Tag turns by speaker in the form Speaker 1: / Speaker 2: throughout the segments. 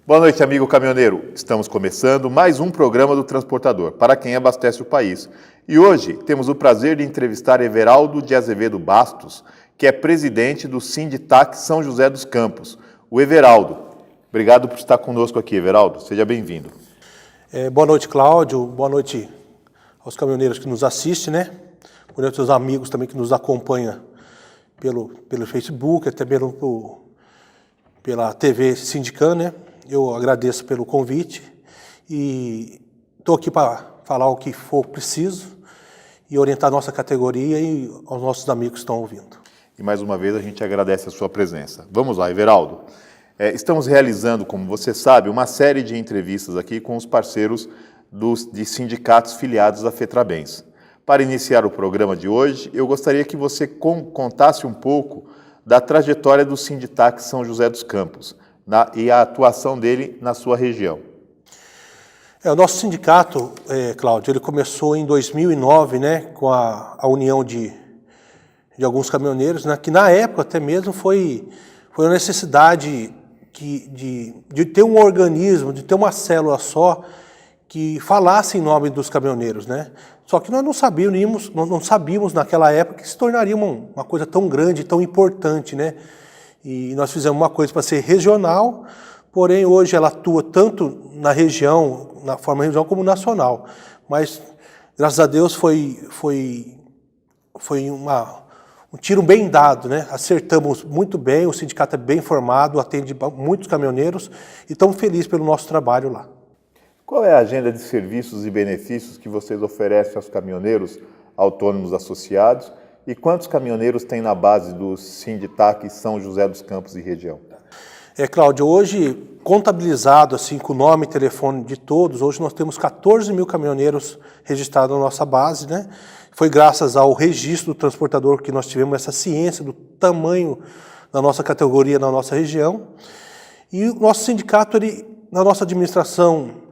Speaker 1: Boa noite, amigo caminhoneiro. Estamos começando mais um programa do Transportador, para quem abastece o país. E hoje temos o prazer de entrevistar Everaldo de Azevedo Bastos, que é presidente do Sinditac São José dos Campos. O Everaldo. Obrigado por estar conosco aqui, Everaldo. Seja bem-vindo.
Speaker 2: Boa noite, Cláudio. Boa noite aos caminhoneiros que nos assistem, né? Boa noite aos amigos também que nos acompanham pelo Facebook, até pela TV Sindicam, né? Eu agradeço pelo convite e estou aqui para falar o que for preciso e orientar a nossa categoria e aos nossos amigos que estão ouvindo.
Speaker 1: E mais uma vez a gente agradece a sua presença. Vamos lá, Everaldo. Estamos realizando, como você sabe, uma série de entrevistas aqui com os parceiros de sindicatos filiados à FETRABENS. Para iniciar o programa de hoje, eu gostaria que você contasse um pouco da trajetória do Sinditac São José dos Campos e a atuação dele na sua região.
Speaker 2: O nosso sindicato, Cláudio, ele começou em 2009, né, com a união de alguns caminhoneiros, né, que na época até mesmo foi uma necessidade de ter um organismo, de ter uma célula só que falasse em nome dos caminhoneiros, né? Só que nós não sabíamos naquela época que se tornaria uma coisa tão grande, tão importante, né? E nós fizemos uma coisa para ser regional, porém hoje ela atua tanto na região, na forma regional, como nacional. Mas, graças a Deus, foi um tiro bem dado, né? Acertamos muito bem, o sindicato é bem formado, atende muitos caminhoneiros e estamos felizes pelo nosso trabalho lá.
Speaker 1: Qual é a agenda de serviços e benefícios que vocês oferecem aos caminhoneiros autônomos associados e quantos caminhoneiros tem na base do Sinditac São José dos Campos e região?
Speaker 2: Cláudio, hoje, contabilizado assim, com o nome e telefone de todos, hoje nós temos 14 mil caminhoneiros registrados na nossa base, né? Foi graças ao registro do transportador que nós tivemos essa ciência do tamanho da nossa categoria na nossa região. E o nosso sindicato, na nossa administração,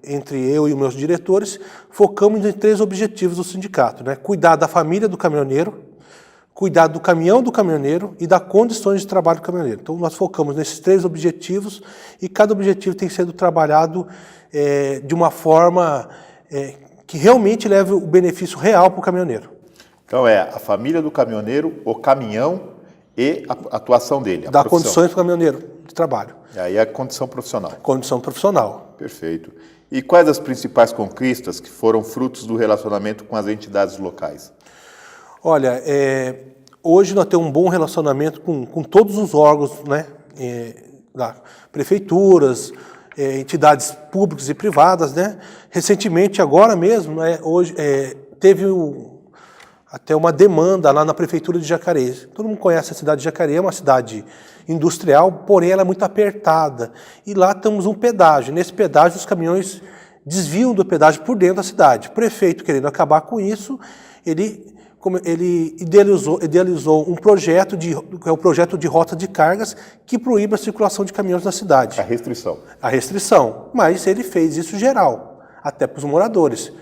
Speaker 2: entre eu e os meus diretores, focamos em 3 objetivos do sindicato, né? Cuidar da família do caminhoneiro, cuidar do caminhão do caminhoneiro e das condições de trabalho do caminhoneiro. Então, nós focamos nesses 3 objetivos e cada objetivo tem sido trabalhado de uma forma que realmente leve o benefício real para o caminhoneiro.
Speaker 1: Então, a família do caminhoneiro, o caminhão e a atuação dele, a
Speaker 2: Dar
Speaker 1: profissão.
Speaker 2: condições para o caminhoneiro de trabalho.
Speaker 1: E aí a condição profissional.
Speaker 2: Condição profissional.
Speaker 1: Perfeito. E quais as principais conquistas que foram frutos do relacionamento com as entidades locais?
Speaker 2: Olha, hoje nós temos um bom relacionamento com todos os órgãos, né, prefeituras, entidades públicas e privadas, né. Recentemente, agora mesmo, né, hoje teve até uma demanda lá na prefeitura de Jacareí. Todo mundo conhece a cidade de Jacareí, é uma cidade industrial, porém ela é muito apertada. E lá temos um pedágio. Nesse pedágio os caminhões desviam do pedágio por dentro da cidade. O prefeito, querendo acabar com isso, ele idealizou um projeto, que é o projeto de rota de cargas, que proíbe a circulação de caminhões na cidade.
Speaker 1: A restrição.
Speaker 2: A restrição. Mas ele fez isso geral, até para os moradores.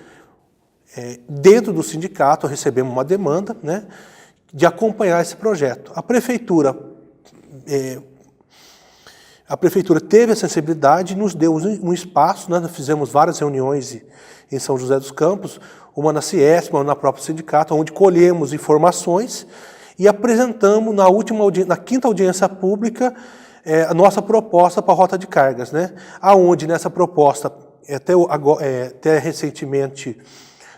Speaker 2: Dentro do sindicato, recebemos uma demanda, né, de acompanhar esse projeto. A prefeitura teve a sensibilidade e nos deu um espaço, né, nós fizemos várias reuniões em São José dos Campos, uma na Ciesp, uma na própria sindicato, onde colhemos informações e apresentamos na quinta audiência pública a nossa proposta para a rota de cargas, né, aonde nessa proposta, até recentemente,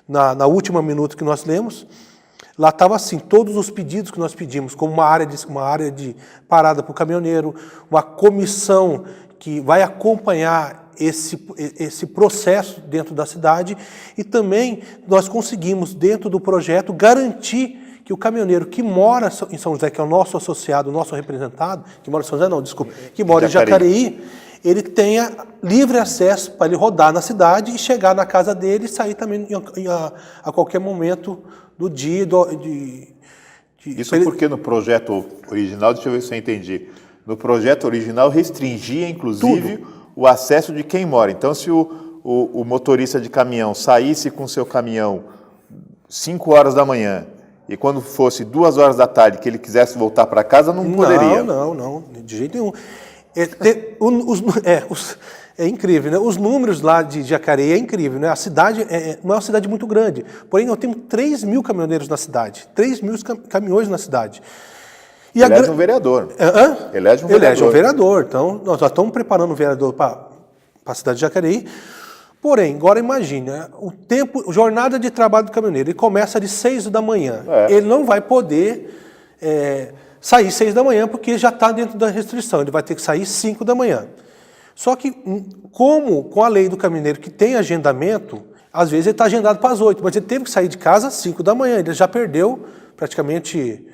Speaker 2: na última minuta que nós lemos, lá estava assim, todos os pedidos que nós pedimos, como uma área de parada para o caminhoneiro, uma comissão que vai acompanhar esse processo dentro da cidade e também nós conseguimos, dentro do projeto, garantir que o caminhoneiro que mora em São José, que é o nosso associado, o nosso representado, que mora em São José não, desculpa, que mora em Jacareí, ele tenha livre acesso para ele rodar na cidade e chegar na casa dele e sair também a qualquer momento do dia.
Speaker 1: Isso porque no projeto original, deixa eu ver se eu entendi, no projeto original restringia, inclusive, o acesso de quem mora. Então, se o motorista de caminhão saísse com seu caminhão 5 horas da manhã e quando fosse 2 horas da tarde que ele quisesse voltar para casa, não poderia?
Speaker 2: Não, de jeito nenhum. É incrível, né? Os números lá de Jacareí é incrível, né? A cidade não é uma cidade muito grande, porém nós temos 3 mil caminhoneiros na cidade, 3 mil caminhões na cidade.
Speaker 1: E elege um vereador.
Speaker 2: Elege um vereador. Então, nós já estamos preparando um vereador para a cidade de Jacareí. Porém, agora imagine, jornada de trabalho do caminhoneiro, ele começa de 6 da manhã. Ele não vai poder sair 6 da manhã porque já está dentro da restrição, ele vai ter que sair 5 da manhã. Só que, como com a lei do caminhoneiro que tem agendamento, às vezes ele está agendado para as 8, mas ele teve que sair de casa às 5 da manhã, ele já perdeu praticamente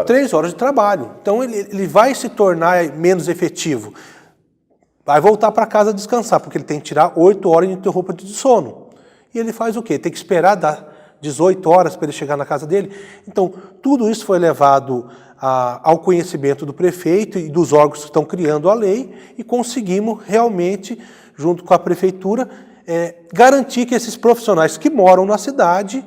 Speaker 2: 3 horas de trabalho. Então ele vai se tornar menos efetivo. Vai voltar para casa descansar, porque ele tem que tirar 8 horas ininterruptas de sono. E ele faz o quê? Tem que esperar dar 18 horas para ele chegar na casa dele. Então, tudo isso foi levado ao conhecimento do prefeito e dos órgãos que estão criando a lei e conseguimos realmente, junto com a prefeitura, garantir que esses profissionais que moram na cidade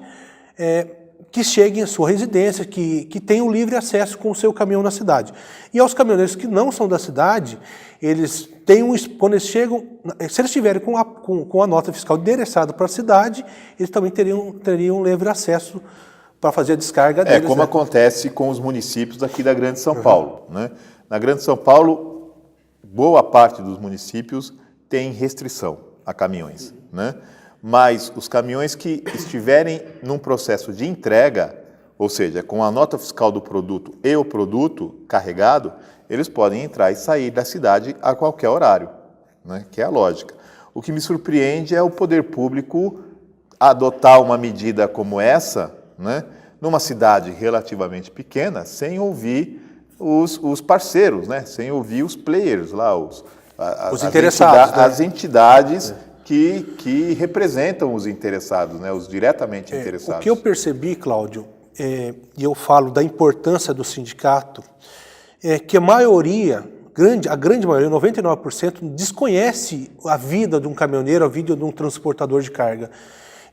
Speaker 2: que cheguem à sua residência, que tenham livre acesso com o seu caminhão na cidade. E aos caminhoneiros que não são da cidade, eles têm quando eles chegam, se eles estiverem com a nota fiscal endereçada para a cidade, eles também teriam livre acesso para fazer a descarga deles.
Speaker 1: Como acontece com os municípios daqui da Grande São Paulo. Né? Na Grande São Paulo, boa parte dos municípios tem restrição a caminhões, né? Mas os caminhões que estiverem num processo de entrega, ou seja, com a nota fiscal do produto e o produto carregado, eles podem entrar e sair da cidade a qualquer horário, né? Que é a lógica. O que me surpreende é o poder público adotar uma medida como essa, né? Numa cidade relativamente pequena, sem ouvir os parceiros, né? Sem ouvir os players lá, os interessados, as entidades que representam os interessados, né, os diretamente interessados.
Speaker 2: O que eu percebi, Cláudio, e eu falo da importância do sindicato, é que a grande maioria, 99%, desconhece a vida de um caminhoneiro, a vida de um transportador de carga.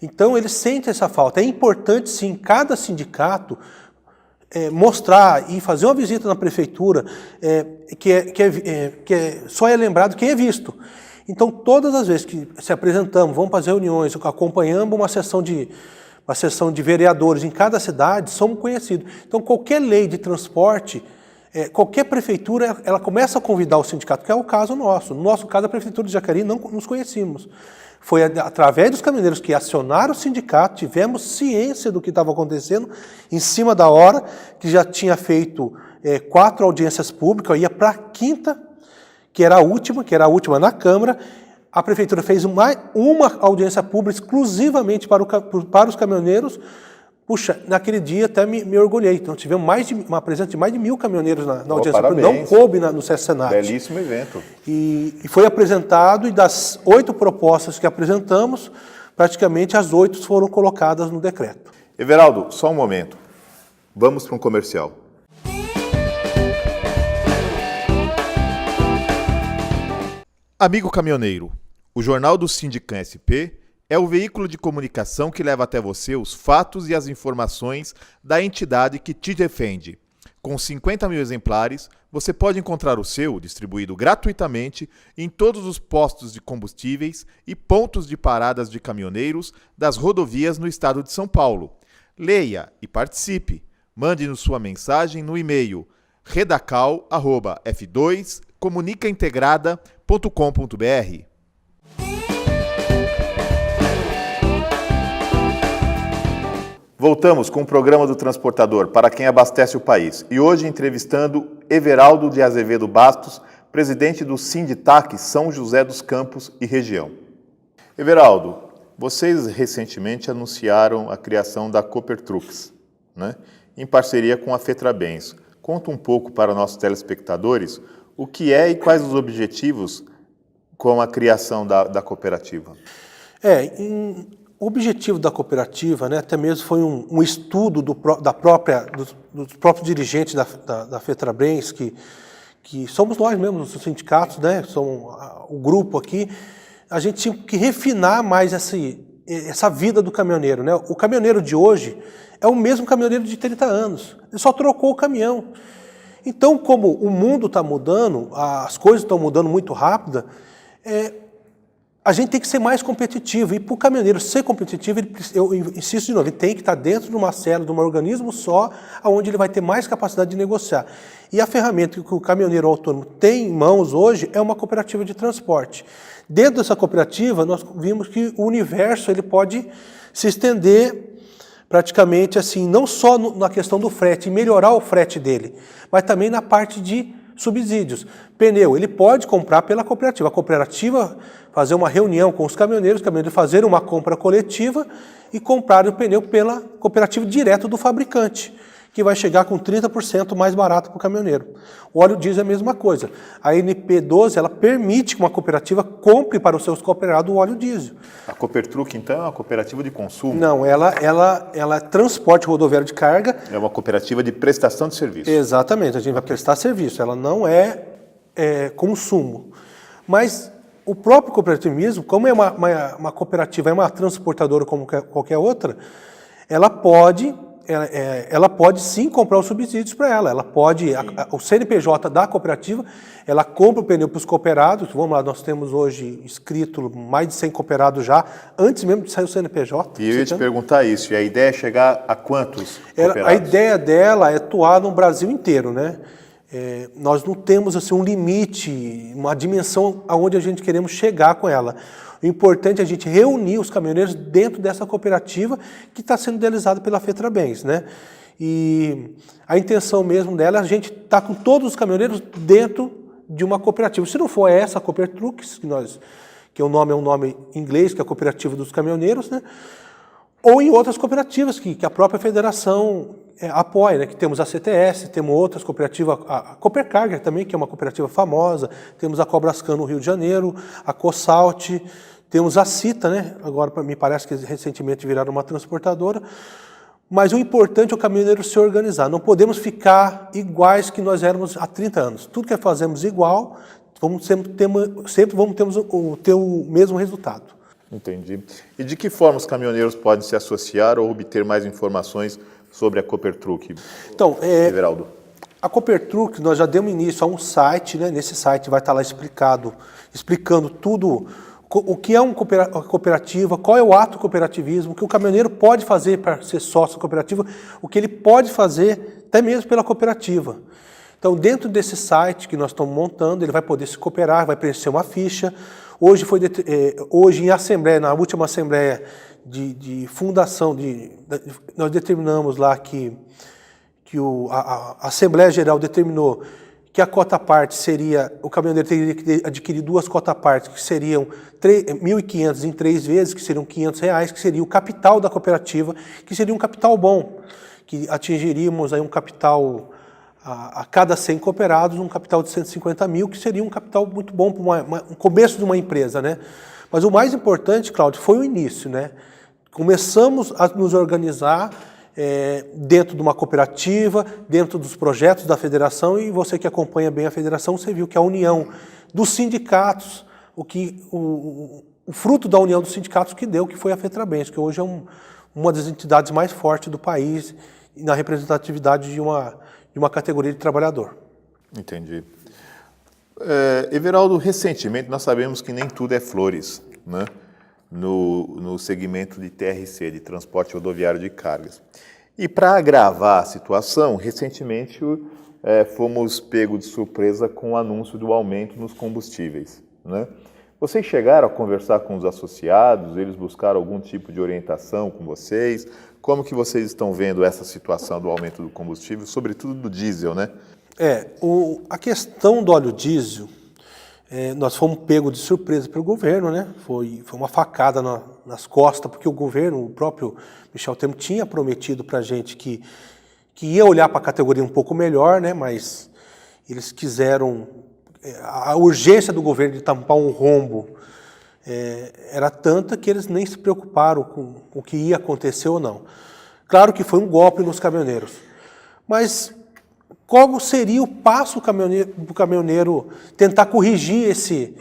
Speaker 2: Então, eles sentem essa falta. É importante, sim, cada sindicato mostrar e fazer uma visita na prefeitura que só é lembrado quem é visto. Então, todas as vezes que se apresentamos, vamos para as reuniões, acompanhamos uma sessão de vereadores em cada cidade, somos conhecidos. Então, qualquer lei de transporte, qualquer prefeitura, ela começa a convidar o sindicato, que é o caso nosso. No nosso caso, a prefeitura de Jacareí não nos conhecíamos. Foi através dos caminhoneiros que acionaram o sindicato, tivemos ciência do que estava acontecendo, em cima da hora, que já tinha feito 4 audiências públicas, ia para a 5ª, que era a última na Câmara. A prefeitura fez uma audiência pública exclusivamente para os caminhoneiros. Puxa, naquele dia até me orgulhei. Então tivemos uma presença de mais de 1.000 caminhoneiros na audiência pública. Não coube no Senat.
Speaker 1: Belíssimo evento.
Speaker 2: E foi apresentado, e das 8 propostas que apresentamos, praticamente as 8 foram colocadas no decreto.
Speaker 1: Everaldo, só um momento. Vamos para um comercial. Amigo caminhoneiro, o Jornal do Sindicam SP é o veículo de comunicação que leva até você os fatos e as informações da entidade que te defende. Com 50 mil exemplares, você pode encontrar o seu distribuído gratuitamente em todos os postos de combustíveis e pontos de paradas de caminhoneiros das rodovias no estado de São Paulo. Leia e participe. Mande-nos sua mensagem no e-mail redacal@f2comunicaintegrada.com.br. Voltamos com o programa do Transportador para quem abastece o país. E hoje entrevistando Everaldo de Azevedo Bastos, presidente do Sinditac São José dos Campos e região. Everaldo, vocês recentemente anunciaram a criação da Copertrucks, né, em parceria com a Fetrabens. Conta um pouco para nossos telespectadores o que é e quais os objetivos com a criação da cooperativa.
Speaker 2: O objetivo da cooperativa, né, até mesmo foi um estudo dos próprios dirigentes da Fetrabens, que somos nós mesmos, os sindicatos, né, somos o grupo aqui. A gente tinha que refinar mais essa vida do caminhoneiro, né? O caminhoneiro de hoje é o mesmo caminhoneiro de 30 anos, ele só trocou o caminhão. Então, como o mundo está mudando, as coisas estão mudando muito rápido, a gente tem que ser mais competitivo. E para o caminhoneiro ser competitivo, eu insisto de novo, ele tem que estar dentro de uma célula, de um organismo só, onde ele vai ter mais capacidade de negociar. E a ferramenta que o caminhoneiro autônomo tem em mãos hoje é uma cooperativa de transporte. Dentro dessa cooperativa, nós vimos que o universo ele pode se estender praticamente assim, não só na questão do frete, melhorar o frete dele, mas também na parte de subsídios. Pneu, ele pode comprar pela cooperativa. A cooperativa fazer uma reunião com os caminhoneiros fazer uma compra coletiva e comprar o pneu pela cooperativa direto do fabricante, que vai chegar com 30% mais barato para o caminhoneiro. O óleo diesel é a mesma coisa. A NP12 ela permite que uma cooperativa compre para os seus cooperados o óleo diesel.
Speaker 1: A Copertruc, então, é uma cooperativa de consumo?
Speaker 2: Não, ela é transporte rodoviário de carga.
Speaker 1: É uma cooperativa de prestação de serviço.
Speaker 2: Exatamente, a gente vai prestar serviço, ela não é consumo. Mas o próprio cooperativismo, como é uma cooperativa, é uma transportadora como qualquer outra, ela pode sim comprar os subsídios para ela. Ela pode, o CNPJ da cooperativa, ela compra o pneu para os cooperados. Vamos lá, nós temos hoje inscrito mais de 100 cooperados já, antes mesmo de sair o CNPJ.
Speaker 1: E eu ia te perguntar isso, e a ideia é chegar a quantos cooperados?
Speaker 2: A ideia dela é atuar no Brasil inteiro, né? Nós não temos assim, um limite, uma dimensão aonde a gente queremos chegar com ela. O importante é a gente reunir os caminhoneiros dentro dessa cooperativa que está sendo idealizada pela FETRABENS, né? E a intenção mesmo dela é a gente estar com todos os caminhoneiros dentro de uma cooperativa. Se não for essa, a Copertruc, que o nome é um nome inglês, que é a Cooperativa dos Caminhoneiros, né? Ou em outras cooperativas que a própria federação apoia, né? Que temos a CTS, temos outras cooperativas, a Copercarga também, que é uma cooperativa famosa, temos a Cobrascan no Rio de Janeiro, a Cosalt, temos a Cita, né? Agora me parece que recentemente viraram uma transportadora, mas o importante é o caminhoneiro se organizar, não podemos ficar iguais que nós éramos há 30 anos, tudo que fazemos igual, sempre vamos ter o mesmo resultado.
Speaker 1: Entendi. E de que forma os caminhoneiros podem se associar ou obter mais informações sobre a Copertruc?
Speaker 2: Então,
Speaker 1: Everaldo.
Speaker 2: A Copertruc, nós já demos início a um site, né? Nesse site vai estar lá explicando tudo, o que é uma cooperativa, qual é o ato do cooperativismo, o que o caminhoneiro pode fazer para ser sócio da cooperativa, o que ele pode fazer até mesmo pela cooperativa. Então, dentro desse site que nós estamos montando, ele vai poder se cooperar, vai preencher uma ficha. Hoje em assembleia, na última assembleia de fundação, nós determinamos lá que a Assembleia Geral determinou que a cota-parte seria, o caminhoneiro teria que adquirir 2 cota-partes, que seriam 1.500 em 3 vezes, que seriam R$500, que seria o capital da cooperativa, que seria um capital bom, que atingiríamos aí um capital a cada 100 cooperados, um capital de 150 mil, que seria um capital muito bom para um começo de uma empresa, né? Mas o mais importante, Cláudio, foi o início, né? Começamos a nos organizar dentro de uma cooperativa, dentro dos projetos da federação, e você que acompanha bem a federação, você viu que a união dos sindicatos, o fruto da união dos sindicatos que foi a FETRABENS, que hoje é uma das entidades mais fortes do país na representatividade de uma categoria de trabalhador.
Speaker 1: Entendi. Everaldo, recentemente nós sabemos que nem tudo é flores, né? No segmento de TRC, de transporte rodoviário de cargas. E para agravar a situação, recentemente fomos pegos de surpresa com o anúncio do aumento nos combustíveis, né? Vocês chegaram a conversar com os associados, eles buscaram algum tipo de orientação com vocês? Como que vocês estão vendo essa situação do aumento do combustível, sobretudo do diesel, né?
Speaker 2: A questão do óleo diesel, nós fomos pegos de surpresa pelo governo, né? Foi uma facada nas costas, porque o governo, o próprio Michel Temer, tinha prometido para a gente que ia olhar para a categoria um pouco melhor, né? Mas eles quiseram... A urgência do governo de tampar um rombo era tanta que eles nem se preocuparam com o que ia acontecer ou não. Claro que foi um golpe nos caminhoneiros, mas qual seria o passo do caminhoneiro tentar corrigir esse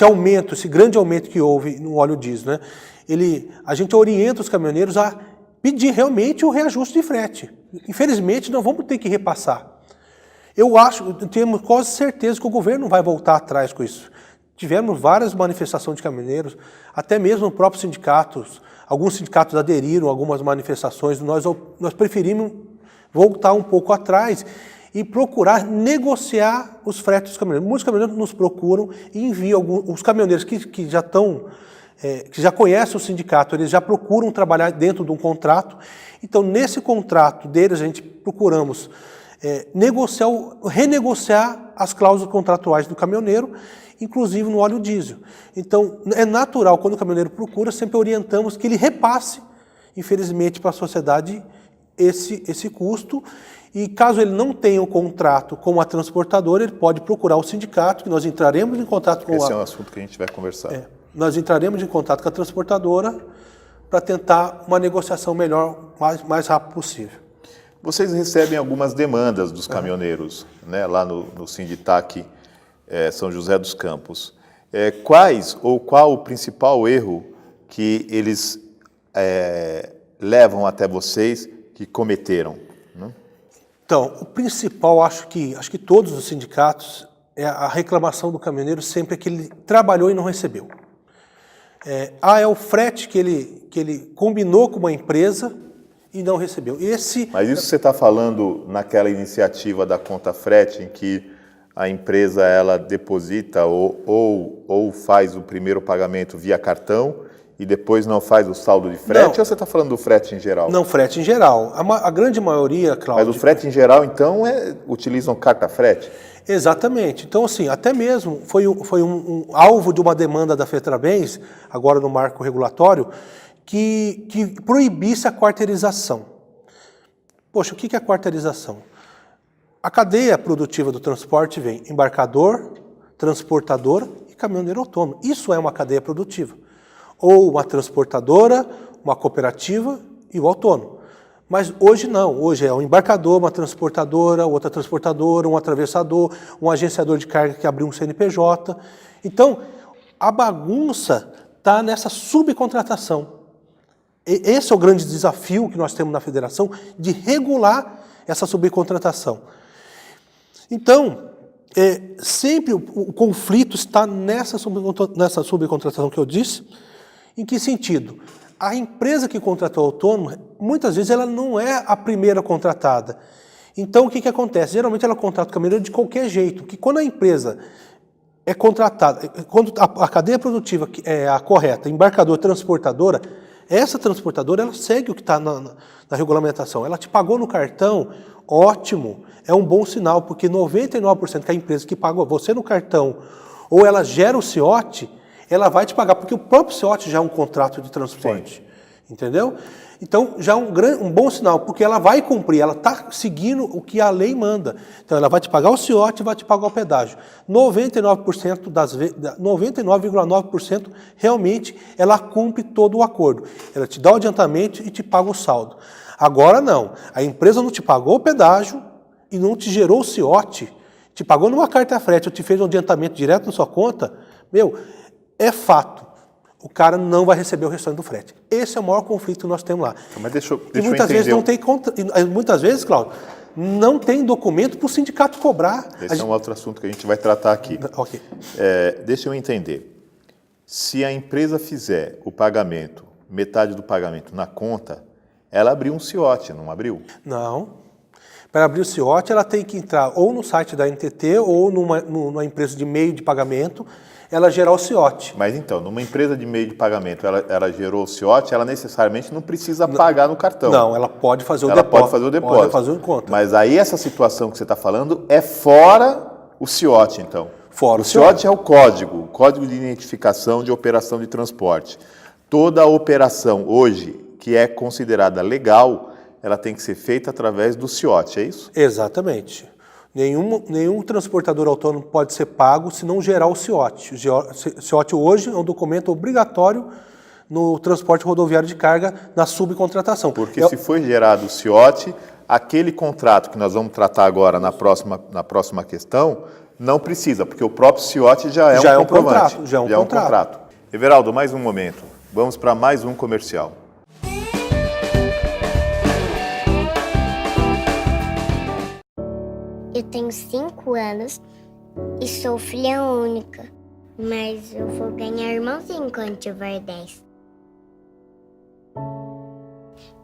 Speaker 2: aumento, esse grande aumento que houve no óleo diesel, né? A gente orienta os caminhoneiros a pedir realmente o reajuste de frete. Infelizmente, nós vamos ter que repassar. Eu tenho quase certeza que o governo não vai voltar atrás com isso. Tivemos várias manifestações de caminhoneiros, até mesmo próprios sindicatos, alguns sindicatos aderiram a algumas manifestações, nós preferimos voltar um pouco atrás e procurar negociar os fretes dos caminhoneiros. Muitos caminhoneiros nos procuram e enviam os caminhoneiros que já conhecem o sindicato, eles já procuram trabalhar dentro de um contrato. Então, nesse contrato deles, a gente procuramos renegociar as cláusulas contratuais do caminhoneiro, inclusive no óleo diesel. Então, é natural, quando o caminhoneiro procura, sempre orientamos que ele repasse, infelizmente, para a sociedade esse custo. E caso ele não tenha um contrato com a transportadora, ele pode procurar o sindicato, que nós entraremos em contato com
Speaker 1: Esse é um assunto que a gente vai conversar.
Speaker 2: Nós entraremos em contato com a transportadora para tentar uma negociação melhor, mais rápido possível.
Speaker 1: Vocês recebem algumas demandas dos caminhoneiros, né, lá no Sinditac São José dos Campos. Qual o principal erro que eles levam até vocês que cometeram? Né?
Speaker 2: Então, o principal, acho que todos os sindicatos, a reclamação do caminhoneiro sempre é que ele trabalhou e não recebeu. É o frete que ele combinou com uma empresa e não recebeu.
Speaker 1: Mas isso você está falando naquela iniciativa da conta frete, em que a empresa ela deposita ou faz o primeiro pagamento via cartão e depois não faz o saldo de frete, ou você está falando do frete em geral?
Speaker 2: Não, frete em geral. A grande maioria, Cláudio...
Speaker 1: Mas o frete em geral, então, utilizam carta frete?
Speaker 2: Exatamente. Então, assim, até mesmo foi um alvo de uma demanda da FETRABENS, agora no marco regulatório, que proibisse a quarteirização. Poxa, o que é a quarteirização? A cadeia produtiva do transporte vem embarcador, transportador e caminhoneiro autônomo. Isso é uma cadeia produtiva. Ou uma transportadora, uma cooperativa e o autônomo. Mas hoje não, hoje é um embarcador, uma transportadora, outra transportadora, um atravessador, um agenciador de carga que abriu um CNPJ. Então, a bagunça está nessa subcontratação. Esse é o grande desafio que nós temos na federação, de regular essa subcontratação. Então, sempre o conflito está nessa subcontratação que eu disse. Em que sentido? A empresa que contratou o autônomo, muitas vezes ela não é a primeira contratada. Então, o que acontece? Geralmente ela contrata o caminhoneiro de qualquer jeito, que quando a empresa é contratada, quando a cadeia produtiva é a correta, embarcador, transportadora, essa transportadora ela segue o que está na regulamentação. Ela te pagou no cartão, ótimo, é um bom sinal, porque 99% que a empresa que pagou você no cartão, ou ela gera o CIOT, ela vai te pagar, porque o próprio CIOT já é um contrato de transporte. Sim. Entendeu? Então, já é um bom sinal, porque ela vai cumprir, ela está seguindo o que a lei manda. Então, ela vai te pagar o CIOT e vai te pagar o pedágio. 99,9% realmente ela cumpre todo o acordo. Ela te dá o adiantamento e te paga o saldo. Agora não, a empresa não te pagou o pedágio e não te gerou o CIOT, te pagou numa carta frete ou te fez um adiantamento direto na sua conta, é fato, o cara não vai receber o restante do frete. Esse é o maior conflito que nós temos lá.
Speaker 1: Mas deixa eu
Speaker 2: muitas vezes não tem muitas vezes, Cláudio, não tem documento para o sindicato cobrar.
Speaker 1: Esse é um outro assunto que a gente vai tratar aqui.
Speaker 2: Ok.
Speaker 1: Deixa eu entender. Se a empresa fizer o pagamento, metade do pagamento na conta, ela abriu um CIOT, não abriu?
Speaker 2: Não. Para abrir o CIOT, ela tem que entrar ou no site da NTT ou numa empresa de meio de pagamento, ela gerar o CIOT.
Speaker 1: Mas então, numa empresa de meio de pagamento, ela gerou o CIOT, ela necessariamente não precisa pagar no cartão.
Speaker 2: Não, ela pode fazer o
Speaker 1: depósito.
Speaker 2: Ela pode fazer o depósito. Pode fazer o conta.
Speaker 1: Mas aí essa situação que você está falando é fora o CIOT, então.
Speaker 2: Fora
Speaker 1: o CIOT é o Código de Identificação de Operação de Transporte. Toda operação hoje que é considerada legal, ela tem que ser feita através do CIOT, é isso?
Speaker 2: Exatamente. Nenhum transportador autônomo pode ser pago se não gerar o CIOT. O CIOT hoje é um documento obrigatório no transporte rodoviário de carga na subcontratação.
Speaker 1: Porque se foi gerado o CIOT, aquele contrato que nós vamos tratar agora na próxima questão, não precisa, porque o próprio CIOT já é um comprovante.
Speaker 2: Já é um contrato.
Speaker 1: Everaldo, mais um momento. Vamos para mais um comercial.
Speaker 3: Eu tenho 5 anos e sou filha única, mas eu vou ganhar irmãozinho quando tiver 10.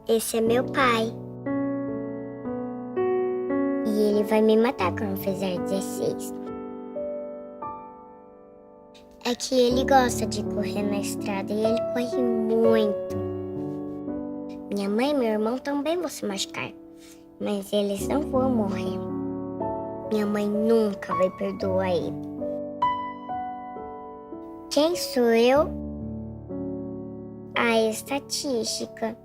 Speaker 3: Esse é meu pai. E ele vai me matar quando fizer 16. É que ele gosta de correr na estrada e ele corre muito. Minha mãe e meu irmão também vão se machucar, mas eles não vão morrer. Minha mãe nunca vai perdoar ele. Quem sou eu? A estatística.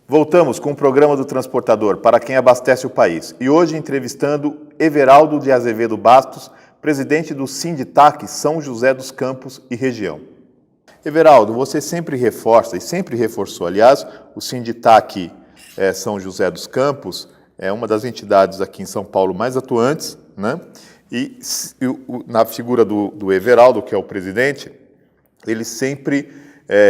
Speaker 1: Voltamos com o programa do Transportador, para quem abastece o país. E hoje entrevistando Everaldo de Azevedo Bastos, presidente do Sinditac São José dos Campos e região. Everaldo, você sempre reforça e sempre reforçou, aliás, o Sinditac São José dos Campos é uma das entidades aqui em São Paulo mais atuantes, né? E na figura do Everaldo, que é o presidente, ele sempre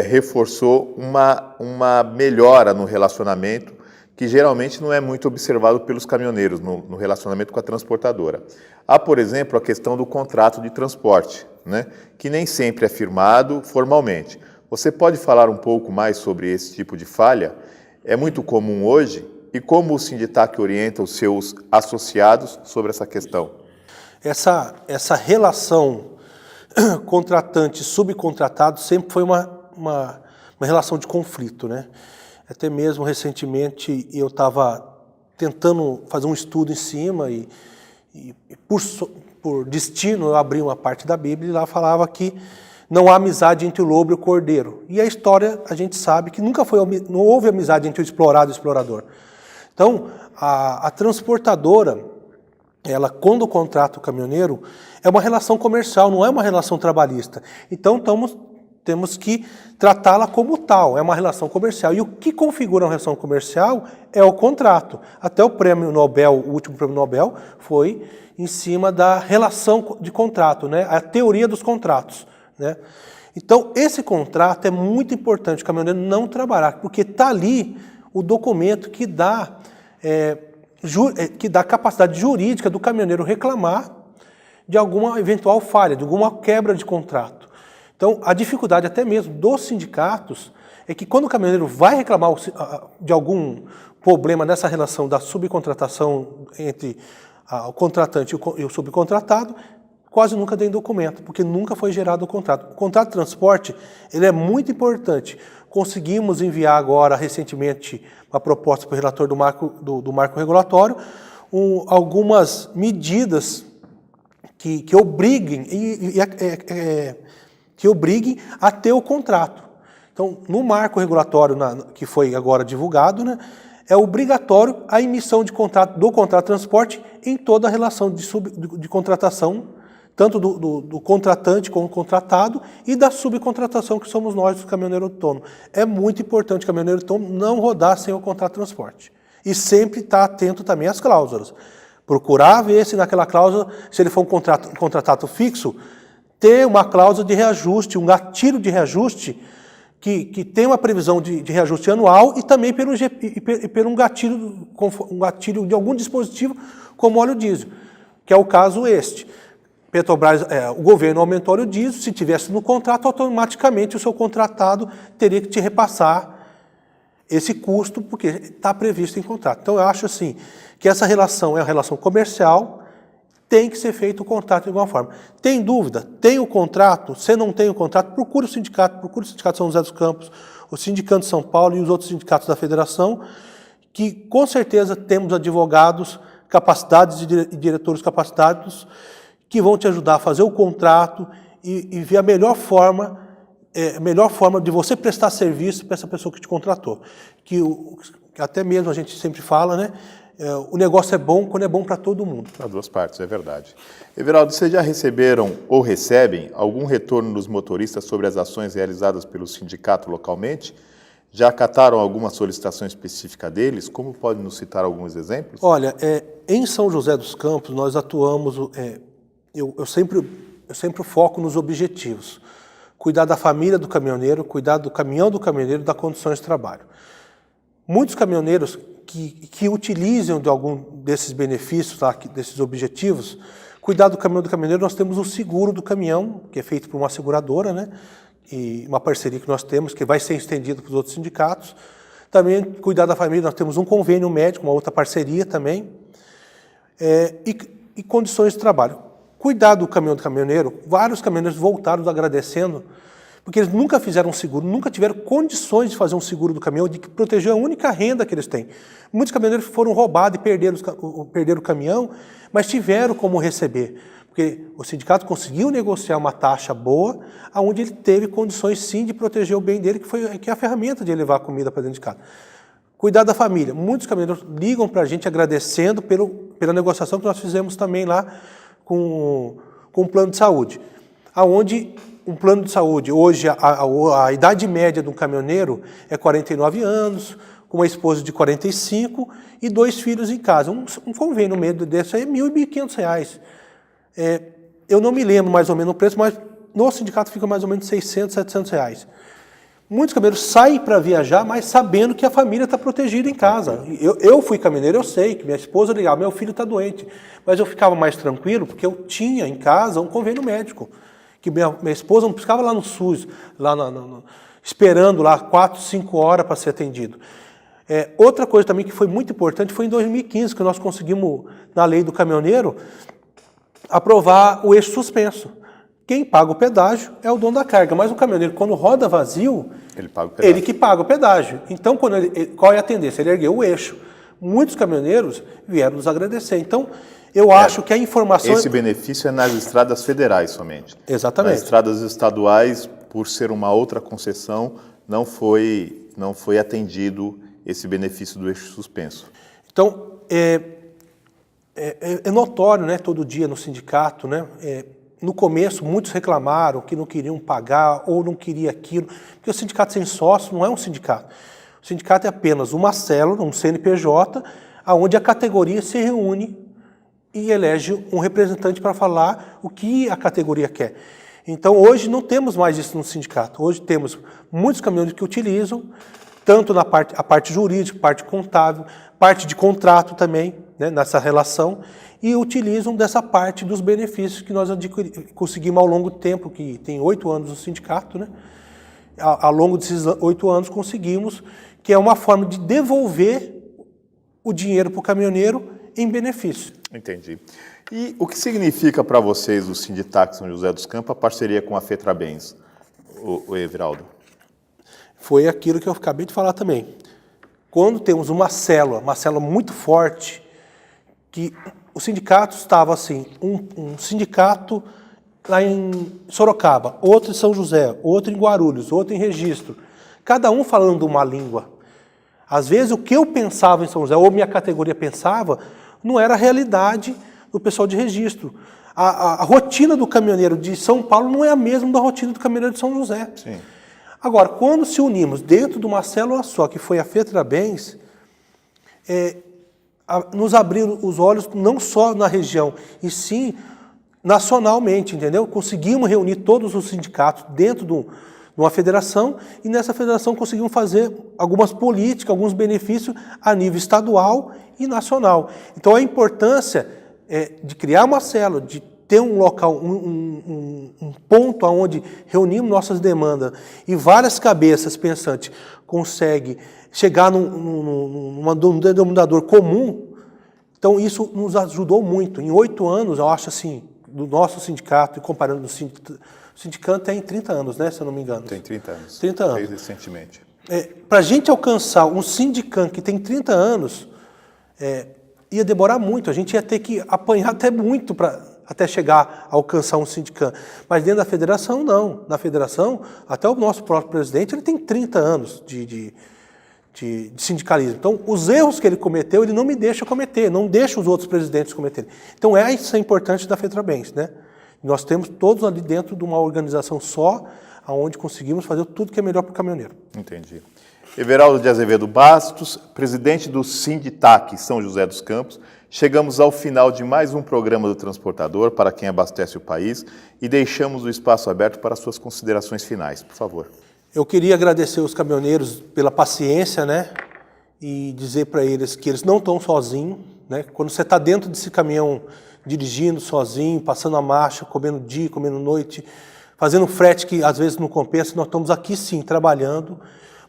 Speaker 1: reforçou uma melhora no relacionamento que geralmente não é muito observado pelos caminhoneiros no relacionamento com a transportadora. Há, por exemplo, a questão do contrato de transporte, né, que nem sempre é firmado formalmente. Você pode falar um pouco mais sobre esse tipo de falha? É muito comum hoje? E como o Sinditac orienta os seus associados sobre essa questão?
Speaker 2: Essa relação contratante-subcontratado sempre foi uma relação de conflito, né? Até mesmo recentemente eu estava tentando fazer um estudo em cima e por destino eu abri uma parte da Bíblia e lá falava que não há amizade entre o lobo e o cordeiro. E a história a gente sabe que não houve amizade entre o explorado e o explorador. Então a transportadora, ela quando contrata o caminhoneiro é uma relação comercial, não é uma relação trabalhista. Então temos que tratá-la como tal, é uma relação comercial. E o que configura uma relação comercial é o contrato. Até o prêmio Nobel, o último prêmio Nobel, foi em cima da relação de contrato, né? A teoria dos contratos, né? Então, esse contrato é muito importante o caminhoneiro não trabalhar, porque está ali o documento que dá capacidade jurídica do caminhoneiro reclamar de alguma eventual falha, de alguma quebra de contrato. Então, a dificuldade até mesmo dos sindicatos é que quando o caminhoneiro vai reclamar de algum problema nessa relação da subcontratação entre o contratante e o subcontratado, quase nunca tem documento, porque nunca foi gerado o contrato. O contrato de transporte ele é muito importante. Conseguimos enviar agora, recentemente, uma proposta para o relator do marco regulatório, algumas medidas que obriguem a ter o contrato. Então, no marco regulatório que foi agora divulgado, né, é obrigatório a emissão do contrato de transporte em toda a relação de contratação, tanto do contratante como contratado e da subcontratação, que somos nós, os caminhoneiros autônomos. É muito importante o caminhoneiro autônomo não rodar sem o contrato de transporte. E sempre estar atento também às cláusulas. Procurar ver se naquela cláusula, se ele for um contrato fixo, ter uma cláusula de reajuste, um gatilho de reajuste, que tem uma previsão de reajuste anual e também pelo um gatilho de algum dispositivo, como óleo diesel, que é o caso este. Petrobras, o governo aumentou o óleo diesel, se tivesse no contrato, automaticamente o seu contratado teria que te repassar esse custo, porque está previsto em contrato. Então, eu acho assim, que essa relação é uma relação comercial, tem que ser feito o contrato de alguma forma. Tem dúvida? Tem o contrato? Se não tem o contrato, procure o Sindicato São José dos Campos, o Sindicato de São Paulo e os outros sindicatos da federação, que com certeza temos advogados capacitados e diretores capacitados que vão te ajudar a fazer o contrato e ver a melhor forma de você prestar serviço para essa pessoa que te contratou. Que até mesmo a gente sempre fala, né? o negócio é bom quando é bom para todo mundo.
Speaker 1: Para duas partes, é verdade. Everaldo, vocês já receberam ou recebem algum retorno dos motoristas sobre as ações realizadas pelo sindicato localmente? Já acataram alguma solicitação específica deles? Como pode nos citar alguns exemplos?
Speaker 2: Olha, em São José dos Campos, nós atuamos, eu sempre foco nos objetivos. Cuidar da família do caminhoneiro, cuidar do caminhão do caminhoneiro, das condições de trabalho. Muitos caminhoneiros que utilizam de algum desses benefícios, desses objetivos, cuidar do caminhão do caminhoneiro, nós temos o seguro do caminhão, que é feito por uma seguradora, né? E uma parceria que nós temos, que vai ser estendido para os outros sindicatos. Também cuidar da família, nós temos um convênio médico, uma outra parceria também, e condições de trabalho. Cuidar do caminhão do caminhoneiro, vários caminhoneiros voltaram agradecendo, porque eles nunca fizeram um seguro, nunca tiveram condições de fazer um seguro do caminhão, de proteger a única renda que eles têm. Muitos caminhoneiros foram roubados e perderam o caminhão, mas tiveram como receber, porque o sindicato conseguiu negociar uma taxa boa, onde ele teve condições sim de proteger o bem dele, que é a ferramenta de levar a comida para dentro de casa. Cuidar da família. Muitos caminhoneiros ligam para a gente agradecendo pela negociação que nós fizemos também lá com o plano de saúde, aonde um plano de saúde, hoje a idade média de um caminhoneiro é 49 anos, com uma esposa de 45 e 2 filhos em casa. Um convênio médio desse aí é R$ 1.500. Eu não me lembro mais ou menos o preço, mas no sindicato fica mais ou menos R$ 600, R$ 700. Muitos caminhoneiros saem para viajar, mas sabendo que a família está protegida em casa. Eu fui caminhoneiro, eu sei que minha esposa ligava, meu filho está doente, mas eu ficava mais tranquilo porque eu tinha em casa um convênio médico. Que minha esposa não ficava lá no SUS, lá esperando lá 4, 5 horas para ser atendido. Outra coisa também que foi muito importante foi em 2015, que nós conseguimos, na lei do caminhoneiro, aprovar o eixo suspenso. Quem paga o pedágio é o dono da carga, mas o caminhoneiro, quando roda vazio, ele que paga o pedágio. Então, qual é a tendência? Ele ergueu o eixo. Muitos caminhoneiros vieram nos agradecer. Então, eu acho que a informação...
Speaker 1: Esse benefício é nas estradas federais somente.
Speaker 2: Exatamente.
Speaker 1: Nas estradas estaduais, por ser uma outra concessão, não foi atendido esse benefício do eixo suspenso.
Speaker 2: Então, é notório, né, todo dia no sindicato, né? No começo, muitos reclamaram que não queriam pagar ou não queria aquilo, porque o sindicato sem sócio não é um sindicato. O sindicato é apenas uma célula, um CNPJ, onde a categoria se reúne e elege um representante para falar o que a categoria quer. Então, hoje não temos mais isso no sindicato. Hoje temos muitos caminhoneiros que utilizam, tanto a parte jurídica, parte contábil, parte de contrato também, né, nessa relação, e utilizam dessa parte dos benefícios que nós conseguimos ao longo do tempo, que tem 8 anos no sindicato, né? Ao longo desses 8 anos conseguimos, que é uma forma de devolver o dinheiro para o caminhoneiro em benefício.
Speaker 1: Entendi. E o que significa para vocês, o Sinditáxi São José dos Campos, a parceria com a Fetrabens, o Everaldo?
Speaker 2: Foi aquilo que eu acabei de falar também. Quando temos uma célula muito forte, que o sindicato estava assim, um sindicato lá em Sorocaba, outro em São José, outro em Guarulhos, outro em Registro, cada um falando uma língua. Às vezes o que eu pensava em São José, ou minha categoria pensava, não era a realidade do pessoal de Registro. A rotina do caminhoneiro de São Paulo não é a mesma da rotina do caminhoneiro de São José.
Speaker 1: Sim.
Speaker 2: Agora, quando se unimos dentro de uma célula só, que foi a Fetrabens, nos abriram os olhos não só na região, e sim nacionalmente, entendeu? Conseguimos reunir todos os sindicatos dentro de uma federação, e nessa federação conseguimos fazer algumas políticas, alguns benefícios a nível estadual e nacional. Então, a importância de criar uma célula, de ter um local, um ponto onde reunimos nossas demandas e várias cabeças pensantes conseguem chegar num denominador comum. Então, isso nos ajudou muito. Em 8 anos, eu acho assim, do nosso sindicato, e comparando o sindicato tem 30 anos, né, se eu não me engano.
Speaker 1: Tem 30 anos.
Speaker 2: 30 anos.
Speaker 1: Fez recentemente.
Speaker 2: Para a gente alcançar um sindicato que tem 30 anos, ia demorar muito. A gente ia ter que apanhar até muito até chegar a alcançar um sindicato. Mas dentro da federação, não. Na federação, até o nosso próprio presidente, ele tem 30 anos de sindicalismo. Então, os erros que ele cometeu, ele não me deixa cometer, não deixa os outros presidentes cometerem. Então, isso é importante da FETRABENS, né? Nós temos todos ali dentro de uma organização só, onde conseguimos fazer tudo que é melhor para o caminhoneiro.
Speaker 1: Entendi. Everaldo de Azevedo Bastos, presidente do Sinditac São José dos Campos, chegamos ao final de mais um programa do Transportador para quem abastece o país e deixamos o espaço aberto para suas considerações finais, por favor.
Speaker 2: Eu queria agradecer os caminhoneiros pela paciência, né? E dizer para eles que eles não estão sozinhos, né? Quando você está dentro desse caminhão dirigindo sozinho, passando a marcha, comendo dia, comendo noite, fazendo frete que às vezes não compensa, nós estamos aqui sim, trabalhando.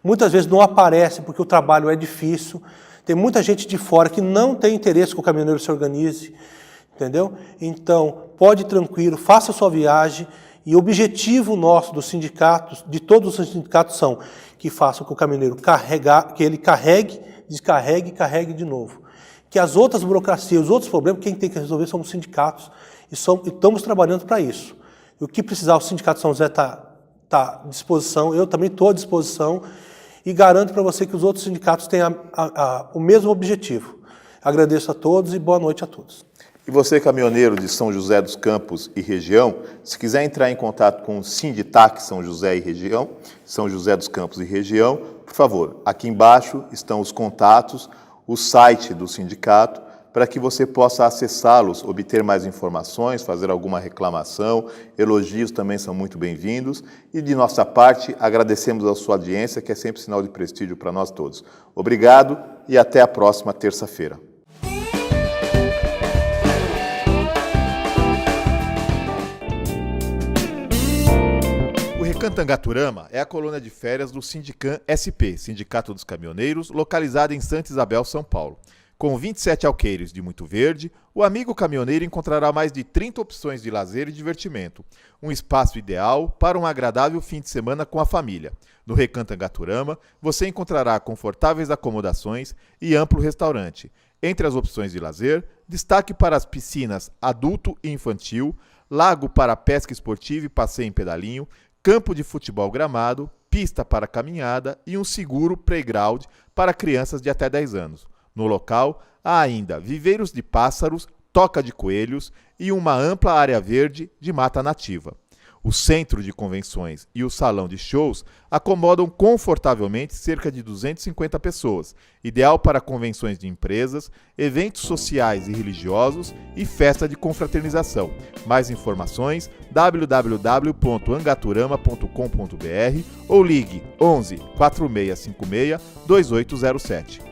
Speaker 2: Muitas vezes não aparece porque o trabalho é difícil. Tem muita gente de fora que não tem interesse que o caminhoneiro se organize, entendeu? Então, pode ir tranquilo, faça a sua viagem. E o objetivo nosso dos sindicatos, de todos os sindicatos, são que façam com o caminhoneiro que ele carregue, descarregue e carregue de novo. Que as outras burocracias, os outros problemas, quem tem que resolver são os sindicatos. E estamos trabalhando para isso. E o que precisar, o Sindicato São José está à disposição, eu também estou à disposição. E garanto para você que os outros sindicatos têm o mesmo objetivo. Agradeço a todos e boa noite a todos.
Speaker 1: E você, caminhoneiro de São José dos Campos e região, se quiser entrar em contato com o Sinditac São José e região, São José dos Campos e região, por favor, aqui embaixo estão os contatos, o site do sindicato, para que você possa acessá-los, obter mais informações, fazer alguma reclamação, elogios também são muito bem-vindos. E de nossa parte, agradecemos a sua audiência, que é sempre sinal de prestígio para nós todos. Obrigado e até a próxima terça-feira. O Recantangaturama é a colônia de férias do Sindicam SP, Sindicato dos Caminhoneiros, localizado em Santa Isabel, São Paulo. Com 27 alqueires de muito verde, o amigo caminhoneiro encontrará mais de 30 opções de lazer e divertimento. Um espaço ideal para um agradável fim de semana com a família. No Recantangaturama, você encontrará confortáveis acomodações e amplo restaurante. Entre as opções de lazer, destaque para as piscinas adulto e infantil, lago para pesca esportiva e passeio em pedalinho, campo de futebol gramado, pista para caminhada e um seguro playground para crianças de até 10 anos. No local, há ainda viveiros de pássaros, toca de coelhos e uma ampla área verde de mata nativa. O centro de convenções e o salão de shows acomodam confortavelmente cerca de 250 pessoas, ideal para convenções de empresas, eventos sociais e religiosos e festa de confraternização. Mais informações www.angaturama.com.br ou ligue 11 4656 2807.